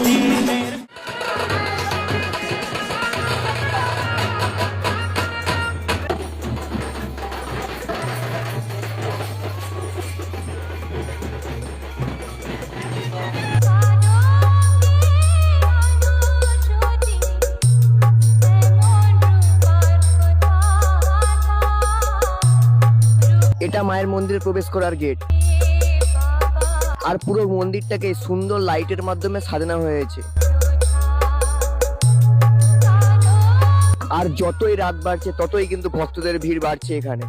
দিনের এটা মায়ের মন্দিরে প্রবেশ করার গেট, আর পুরো মন্দিরটাকে সুন্দর লাইটের মাধ্যমে সাজানো হয়েছে। আর যতই রাত বাড়ছে ততই কিন্তু ভক্তদের ভিড় বাড়ছে এখানে।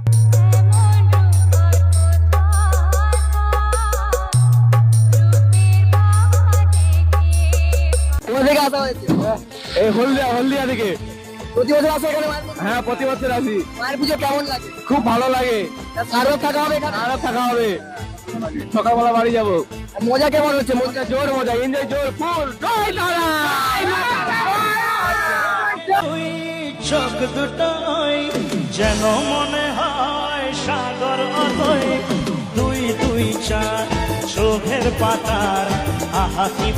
কোথা থেকে আসা হয়েছে? এই হলদিয়া থেকে। প্রতি বছর আসে এখানে? হ্যাঁ, প্রতি বছর আসি। মায়ের পুজো কেমন লাগে? খুব ভালো লাগে। আরো থাকা হবে এখানে? আরো থাকা হবে, সকালবেলা বাড়ি যাবো। মজা কেমন হচ্ছে? মজা জোর মজা, এনজয় জোর ফুল। তুই চোখ দুটোই যেন মনে হয় সাগর অতই, দুই দুই চার চোখের পাতার আহা কি